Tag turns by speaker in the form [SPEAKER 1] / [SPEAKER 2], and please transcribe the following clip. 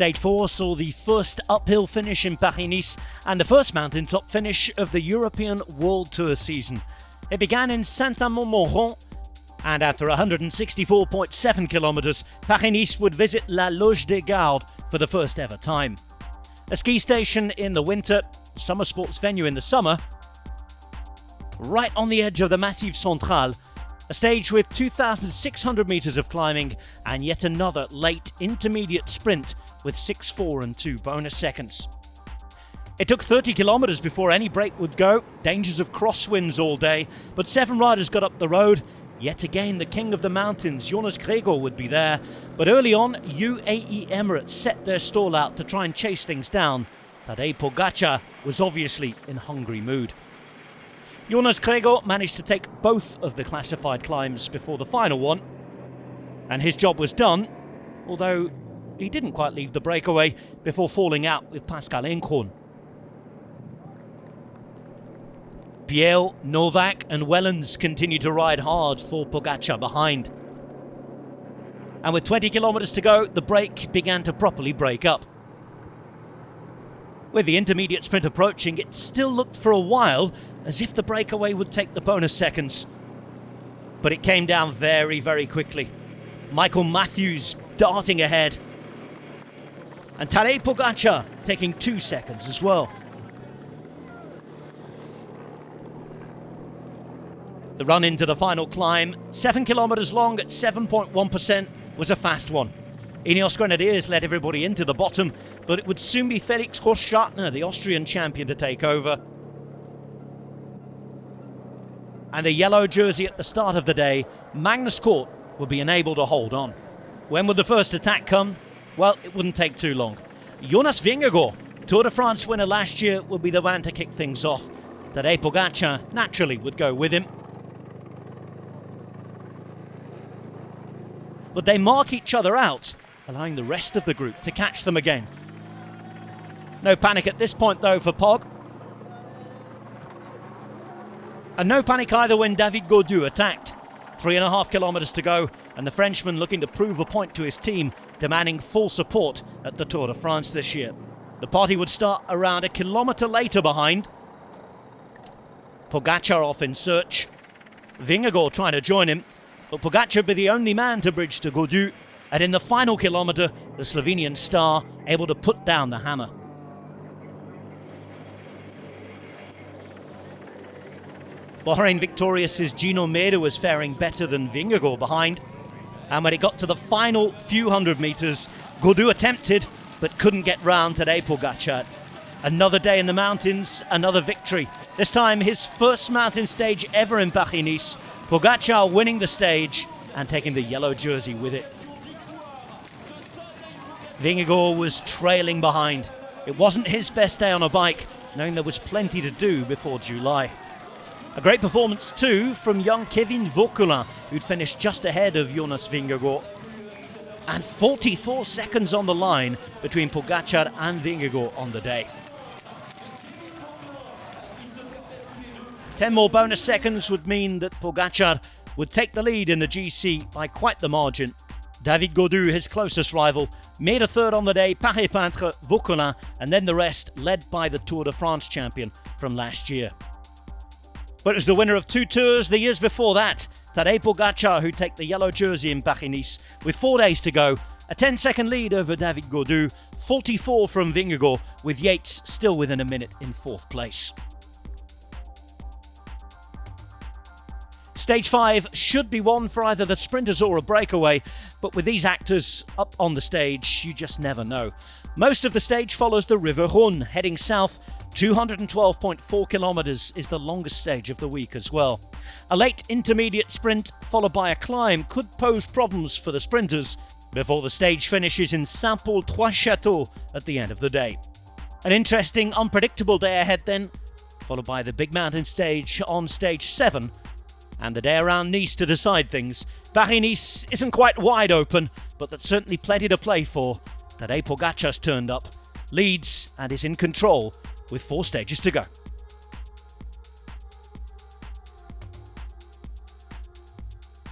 [SPEAKER 1] Stage 4 saw the first uphill finish in Paris-Nice and the first mountaintop finish of the European World Tour season. It began in Saint-Amand-Montrond, and after 164.7 kilometers, Paris-Nice would visit La Loge des Gardes for the first ever time. A ski station in the winter, summer sports venue in the summer, right on the edge of the Massif Central, a stage with 2,600 meters of climbing and yet another late intermediate sprint with 6.4 and 2 bonus seconds. It took 30 kilometers before any break would go, dangers of crosswinds all day, but 7 riders got up the road. Yet again, the king of the mountains, Jonas Gregor, would be there, but early on, UAE Emirates set their stall out to try and chase things down. Tadej Pogačar was obviously in hungry mood. Jonas Gregor managed to take both of the classified climbs before the final one, and his job was done, although he didn't quite leave the breakaway before falling out with Pascal Enkhorn. Biel, Novak and Wellens continued to ride hard for Pogačar behind. And with 20 kilometers to go, the break began to properly break up. With the intermediate sprint approaching, it still looked for a while as if the breakaway would take the bonus seconds. But it came down very, very quickly. Michael Matthews darting ahead. And Tadej Pogačar taking 2 seconds as well. The run into the final climb, 7 kilometers long at 7.1%, was a fast one. Ineos Grenadiers led everybody into the bottom, but it would soon be Felix Grossschartner, the Austrian champion, to take over. And the yellow jersey at the start of the day, Magnus Cort, would be unable to hold on. When would the first attack come? Well, it wouldn't take too long. Jonas Vingegaard, Tour de France winner last year, would be the man to kick things off. Tadej Pogačar naturally would go with him. But they mark each other out, allowing the rest of the group to catch them again. No panic at this point though for Pog. And no panic either when David Gaudu attacked. 3.5 kilometers to go, and the Frenchman looking to prove a point to his team, demanding full support at the Tour de France this year. The party would start around 1 kilometer later behind. Pogačar off in search. Vingegaard trying to join him, but Pogačar would be the only man to bridge to Gaudu, and in the final kilometre, the Slovenian star able to put down the hammer. Bahrain victorious' Gino Meda was faring better than Vingegaard behind, and when it got to the final few hundred metres, Gaudu attempted, but couldn't get round Tadej Pogačar. Another day in the mountains, another victory. This time his first mountain stage ever in Paris-Nice. Pogačar winning the stage and taking the yellow jersey with it. Vingegaard was trailing behind. It wasn't his best day on a bike, knowing there was plenty to do before July. A great performance too from young Kevin Vauquelin, who'd finished just ahead of Jonas Vingegaard. And 44 seconds on the line between Pogačar and Vingegaard on the day. 10 more bonus seconds would mean that Pogačar would take the lead in the GC by quite the margin. David Gaudu, his closest rival, made a third on the day, Paré-Peintre, Vauquelin, and then the rest led by the Tour de France champion from last year. But it was the winner of 2 tours the years before that, Tadej Pogačar, who'd take the yellow jersey in Paris-Nice with 4 days to go. A 10-second lead over David Gaudu, 44 from Vingegaard, with Yates still within a minute in 4th place. Stage 5 should be won for either the sprinters or a breakaway, but with these actors up on the stage, you just never know. Most of the stage follows the River Rhône, heading south. 212.4 kilometers is the longest stage of the week as well. A late intermediate sprint followed by a climb could pose problems for the sprinters before the stage finishes in Saint-Paul-Trois-Châteaux at the end of the day. An interesting, unpredictable day ahead then, followed by the big mountain stage on stage 7, and the day around Nice to decide things. Paris-Nice isn't quite wide open, but there's certainly plenty to play for. Tadej Pogačar's turned up, leads and is in control with 4 stages to go.